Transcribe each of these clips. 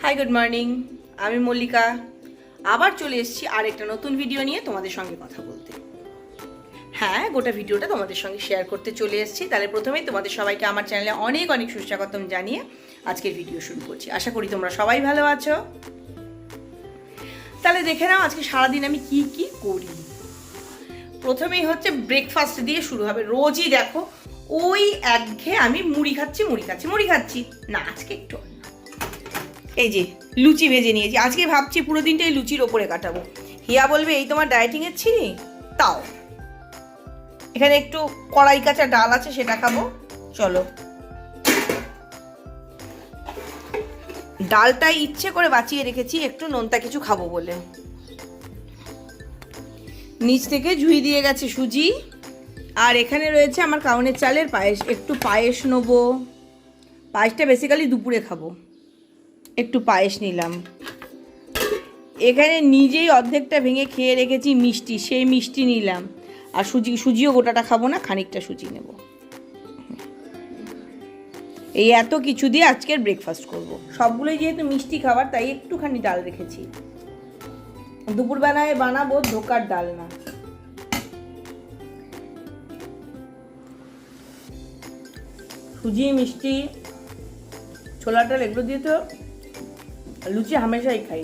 High good morning, আমি মল্লিকা আবার চলে এসেছি আরেকটা নতুন ভিডিও নিয়ে তোমাদের সঙ্গে কথা বলতে। হ্যাঁ, গোটা ভিডিওটা তোমাদের সঙ্গে শেয়ার করতে চলে এসেছি। তাহলে প্রথমেই তোমাদের সবাইকে আমার চ্যানেলে অনেক অনেক সুস্বাগতম জানিয়ে আজকের ভিডিও শুরু করছি। আশা করি তোমরা সবাই ভালো আছো। তাহলে দেখে নাও আজকে সারাদিন আমি কি কি করি। প্রথমেই হচ্ছে ব্রেকফাস্ট দিয়ে শুরু হবে। রোজই দেখো ওই একঘেয়ে আমি মুড়ি খাচ্ছি না, আজকে একটু এই যে লুচি ভেজে নিয়েছি। আজকে ভাবছি পুরো দিনটাই লুচির ওপরে কাটাবো। হিয়া বলবে এই তোমার ডায়েটিংয়ের ছিনি, তাও এখানে একটু কড়াই কাঁচা ডাল আছে, সেটা খাবো। চলো, ডালটাই ইচ্ছে করে বাঁচিয়ে রেখেছি একটু নোনতা কিছু খাবো বলে। নিচ থেকে ঝুই দিয়ে গেছে সুজি, আর এখানে রয়েছে আমার কাউনের চালের পায়েস। একটু পায়েস নেবো, পায়েসটা বেসিক্যালি দুপুরে খাবো। একটু পায়েস নিলাম। এখানে নিজেই অর্ধেকটা ভেঙে খেয়ে রেখেছি মিষ্টি, সেই মিষ্টি নিলাম। আর সুজিও গোটাটা খাবো না, খানিকটা সুজি নেব। এই এত কিছু দিয়ে আজকের ব্রেকফাস্ট করব। সবগুলোই যেহেতু মিষ্টি খাবার, তাই একটুখানি ডাল রেখেছি। দুপুরবেলায় বানাবো ধোকার ডালনা। সুজি, মিষ্টি, ছোলার ডাল এগুলো দিয়ে তো লুচি হামেশাই খাই।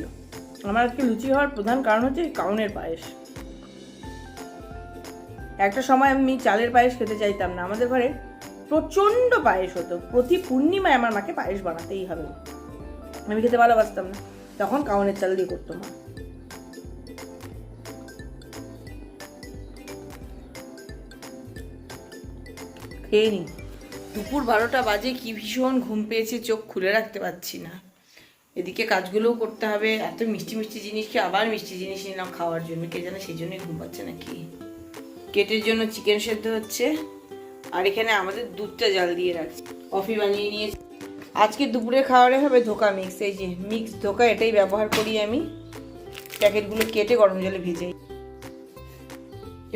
আমার আজকে লুচি হওয়ার প্রধান কারণ হচ্ছে কাউনের পায়েস। একটা সময় আমি চালের পায়েস খেতে চাইতাম না। আমাদের ঘরে প্রচণ্ড পায়েস হতো। প্রতি পূর্ণিমায় আমার মাকে পায়েস বানাতেই হবে। আমি খেতে ভালোবাসতাম না, তখন কাউনের চাল দিয়ে করতো মা। খেয়ে নি। দুপুর 12টা বাজে, কি ভীষণ ঘুম পেয়েছে, চোখ খুলে রাখতে পারছি না। এদিকে কাজগুলোও করতে হবে। এত মিষ্টি মিষ্টি জিনিস কি আবার মিষ্টি জিনিস নিলাম খাওয়ার জন্য, কে জানে সেই জন্যই ঘুম পাচ্ছে নাকি। কেটের জন্য চিকেন সেদ্ধ হচ্ছে, আর এখানে আমাদের দুধটা জাল দিয়ে রাখছি। কফি বানিয়ে নিয়েছি। আজকে দুপুরে খাওয়ারে হবে ধোকা মিক্স। এই যে মিক্স ধোকা, এটাই ব্যবহার করি আমি। প্যাকেটগুলো কেটে গরম জলে ভেজে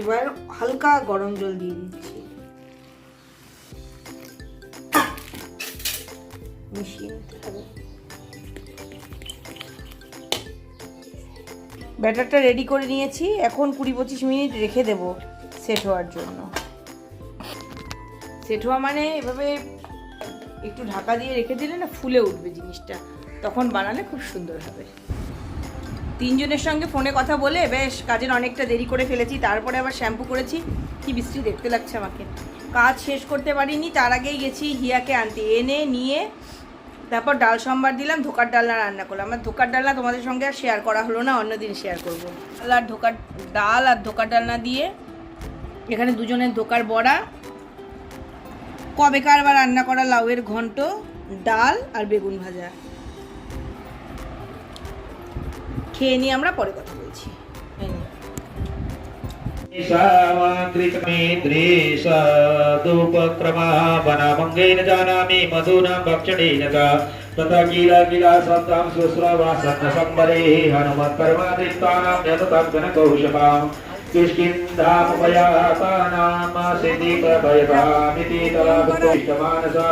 এবার হালকা গরম জল দিয়ে দিচ্ছি, মিশিয়ে নিতে হবে। ব্যাটারটা রেডি করে নিয়েছি। এখন 20-25 মিনিট রেখে দেব সেট হওয়ার জন্য। সেট হওয়া মানে এভাবে একটু ঢাকা দিয়ে রেখে দিলে না ফুলে উঠবে জিনিসটা, তখন বানালে খুব সুন্দর হবে। 3 জনের সঙ্গে ফোনে কথা বলে বেশ কাজের অনেকটা দেরি করে ফেলেছি। তারপরে আবার শ্যাম্পু করেছি। কি বৃষ্টি দেখতে লাগছে আমাকে। কাজ শেষ করতে পারিনি, তার আগেই গেছি হিয়াকে আনতে। এনে নিয়ে তারপর ডাল সম্বার দিলাম, ধোকার ডালনা রান্না করলাম। আমার ধোকার ডালনা তোমাদের সঙ্গে আর শেয়ার করা হলো না, অন্যদিন শেয়ার করবো। ডাল আর ধোকার ডালনা দিয়ে এখানে দুজনের ধোকার বড়া, কবেকার বা রান্না করা লাউয়ের ঘন্ট, ডাল আর বেগুন ভাজা। খেয়ে নিয়ে আমরা পরে কথা বলছি। तथा कीला कीला सप्ताम सुस्रवा सत्संबरे हनुमत परमादित्यानां यततज्ञन कौशपाम किष्किन्धापयातानाम सिद्धिप्रभयतामिति तलाभुष्टमानसा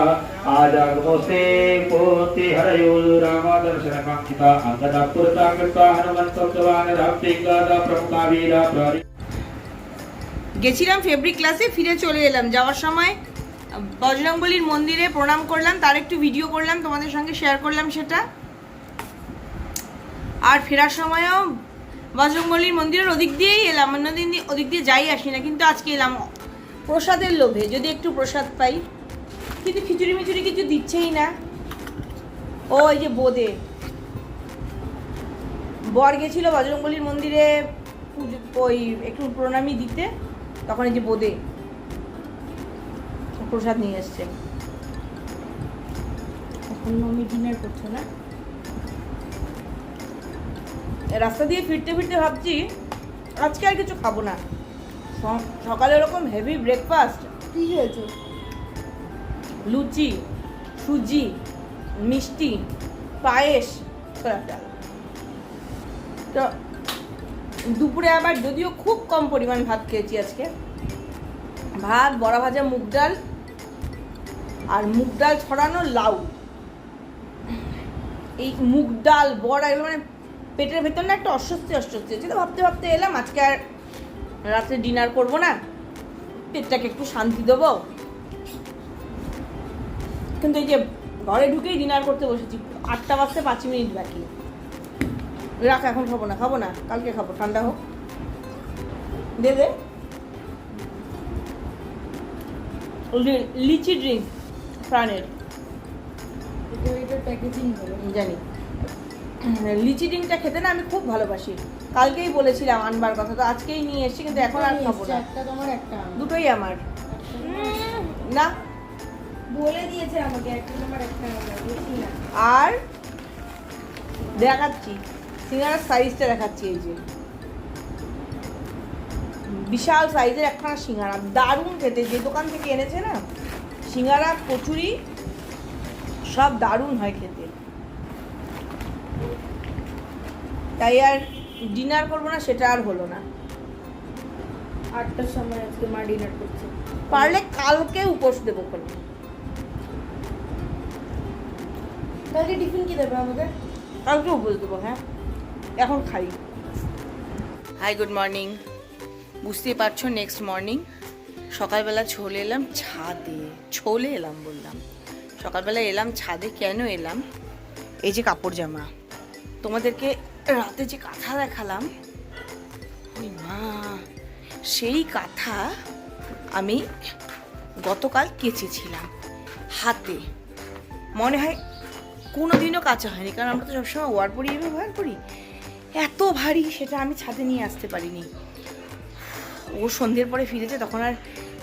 आजागमोस्ते पोति हरयो रामदर्शनकाङ्क्षिता अङ्गदा पुरता कृत्वा हनुमन्तप्तवान् राप्तिगादा प्रमुखा वीरा प्रहरी। গেছিলাম ফেব্রিক ক্লাসে, ফিরে চলে এলাম। যাওয়ার সময় বজরংবলীর মন্দিরে প্রণাম করলাম, তার একটু ভিডিও করলাম, তোমাদের সঙ্গে শেয়ার করলাম সেটা। আর ফেরার সময়ও বজরংবলীর মন্দিরের ওদিক দিয়েই এলাম। অন্যদিন ওদিক দিয়ে যাই আসি না, কিন্তু আজকে এলাম প্রসাদের লোভে, যদি একটু প্রসাদ পাই। কিন্তু খিচুড়ি মিচুড়ি কিছু দিচ্ছেই না। ও এই যে বোদে বর গেছিল বজরংবলীর মন্দিরে ওই একটু প্রণামী দিতে, তখন এই যে বোদে প্রসাদ নিয়ে এসছে। এখন মম্মি ডিনার করছে না। রাস্তা দিয়ে ফিরতে ফিরতে ভাবছি আজকে আর কিছু খাবো না। সকালে এরকম হেভি ব্রেকফাস্ট কি হয়েছে, লুচি, সুজি, মিষ্টি, পায়েস, ছোলার ডাল। তো দুপুরে আবার যদিও খুব কম পরিমাণ ভাত খেয়েছি আজকে। ভাত, বড়া ভাজা মুগ ডাল, আর মুগ ডাল ছড়ানো লাউ, এই মুগ ডাল বড়া এগুলো মানে পেটের ভেতর না একটা অস্বস্তি হচ্ছে তো ভাবতে ভাবতে এলাম আজকে আর রাত্রে ডিনার করব না, পেটটাকে একটু শান্তি দেবো। কিন্তু এই যে ঘরে ঢুকেই ডিনার করতে বসেছি, 8টা বাজতে 5 মিনিট বাকি। রাখ, এখন খাবো না, কালকে খাবো, ঠান্ডা হোক। দে লিচি ড্রিঙ্ক প্রাণের প্যাকেজিং হলো জানি। লিচি ড্রিঙ্কটা খেতে না আমি খুব ভালোবাসি, কালকেই বলেছিলাম আনবার কথা, তো আজকেই নিয়ে এসেছি, কিন্তু এখন আর খাবো না। একটা তোমার একটা দুটোই আমার। না বলে দিয়েছে আমাকে একটা তোমার একটা আমার, বেশি না। আর দেখাচ্ছি সিঙ্গারার সাইজটা দেখাচ্ছি, এই যে বিশাল সাইজের একখানা সিঙ্গারা, দারুণ খেতে। যে দোকান থেকে এনেছে না সিঙ্গারা কচুরি সব দারুণ হয় খেতে। তাই আর ডিনার করবো না, সেটা আর হলো না। 8টার সময় আজকে মা ডিনার করছে। পারলে কালকে উপোস দেবো কোনো। কালকে টিফিন কি দেবে আমাদের? কালকে উপোস দেবো, হ্যাঁ এখন খাই। Hi, good morning. বুঝতেই পারছো নেক্সট মর্নিং সকালবেলা চলে এলাম ছাদে, বললাম সকালবেলা এলাম ছাদে। কেন এলাম? এই যে কাপড় জামা, তোমাদেরকে রাতে যে কাঁথা দেখালাম, ওই মা সেই কাঁথা আমি গতকাল কেচেছিলাম হাতে। মনে হয় কোনোদিনও কাঁচা হয়নি, কারণ আমরা তো সবসময় ওয়ারপরি ব্যবহার করি। এত ভারী সেটা আমি ছাদে নিয়ে আসতে পারিনি। ও সন্ধ্যের পরে ফিরেছে, তখন আর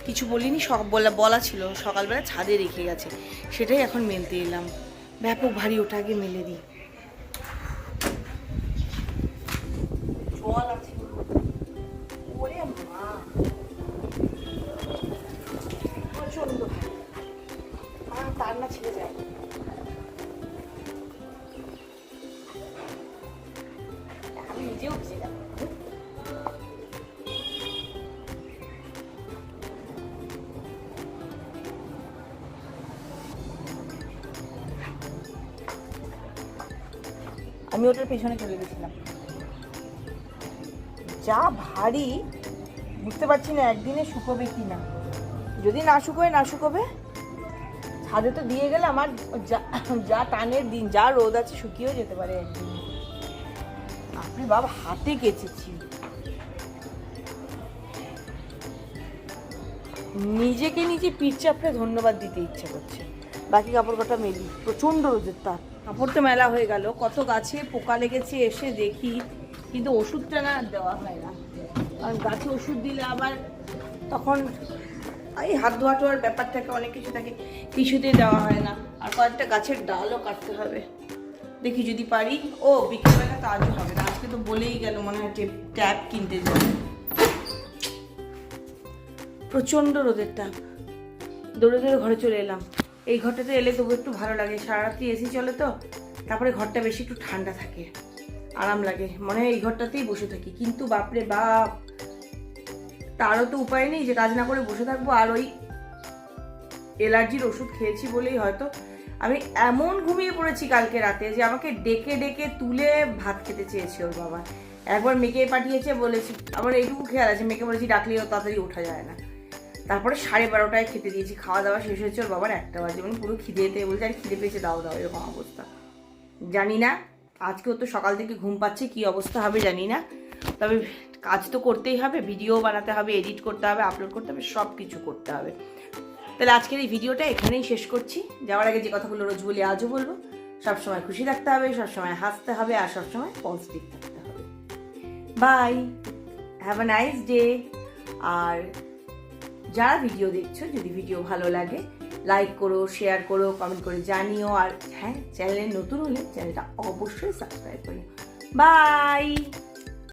কিছু বলিনি, সব বলা ছিল সকালবেলা ছাদে রেখে গেছে, সেটাই এখন মেলতে এলাম। ব্যাপক ভারী, ওটা আগে মেলে দিই। জল আছে ওরে মা, প্রচন্ড ভারী, তার না ছিঁড়ে যায়। আমি নিজেও বুঝে যাবো। আমি ওটার পেছনে চলে গেছিলাম। যা ভারী, বুঝতে পারছি না একদিনে শুকোবে কি না। যদি না শুকোবে ছাদে তো দিয়ে গেলে আমার যা টানের দিন, যা রোদ আছে শুকিয়েও যেতে পারে একদিন। আপনি বাবা হাতে কেচেছি, নিজেকে নিজে পিঠ চাপড়ে ধন্যবাদ দিতে ইচ্ছে করছে। বাকি কাপড় কটা মেলি, প্রচণ্ড রোদের তাপ। কাপড় তো মেলা হয়ে গেল, কত গাছে পোকা লেগেছে এসে দেখি, কিন্তু ওষুধটা না দেওয়া হয় না, কারণ গাছে ওষুধ দিলে আবার তখন এই হাত ধোয়াটোয়ার ব্যাপার থাকে, অনেক কিছু থাকে, কিছুতেই দেওয়া হয় না। আর কয়েকটা গাছের ডালও কাটতে হবে, দেখি যদি পারি। ও বিকেলবেলা তো আজও হবে না, আজকে তো বলেই গেল মনে হয় ট্যাপ কিনতে যাবে। প্রচণ্ড রোদের তাপ, দৌড়ে ঘরে চলে এলাম। এই ঘরটাতে এলে তবু একটু ভালো লাগে, সারা রাত্রি এসি চলে তো, তারপরে ঘরটা বেশি একটু ঠান্ডা থাকে, আরাম লাগে, মনে হয় এই ঘরটাতেই বসে থাকি। কিন্তু বাপরে বাপ, তারও তো উপায় নেই যে কাজ না করে বসে থাকবো। আর ওই অ্যালার্জির ওষুধ খেয়েছি বলেই হয়তো আমি এমন ঘুমিয়ে পড়েছি কালকে রাতে যে আমাকে ডেকে ডেকে তুলে ভাত খেতে চেয়েছে ওর বাবা। একবার মেয়েকে পাঠিয়েছে, বলেছি, আমার এইটুকু খেয়াল আছে, মেয়েকে বলেছি ডাকলেও তাড়াতাড়ি ওঠা যায় না। তারপরে 12:30টায় খেতে দিয়েছি, খাওয়া দাওয়া শেষ হয়েছে ওর বাবার 1টা বাজে, মানে পুরো খিদেতে বলছে আর খিদে পেয়েছে, দাও এরকম অবস্থা। জানি না আজকেও তো সকাল থেকে ঘুম পাচ্ছে, কি অবস্থা হবে জানি না। তবে কাজ তো করতেই হবে, ভিডিও বানাতে হবে, এডিট করতে হবে, আপলোড করতে হবে, সব কিছু করতে হবে। তাহলে আজকের এই ভিডিওটা এখানেই শেষ করছি। যাওয়ার আগে যে কথাগুলো রোজ বলি আজও বলবো, সবসময় খুশি থাকতে হবে, সবসময় হাসতে হবে, আর সবসময় পজিটিভ থাকতে হবে। Bye, have a nice day. আর যারা ভিডিও দেখছো, যদি ভিডিও ভালো লাগে লাইক করো, শেয়ার করো, কমেন্ট করে জানিও। আর হ্যাঁ, চ্যানেলে নতুন হলে চ্যানেলটা অবশ্যই সাবস্ক্রাইব করো। বাই।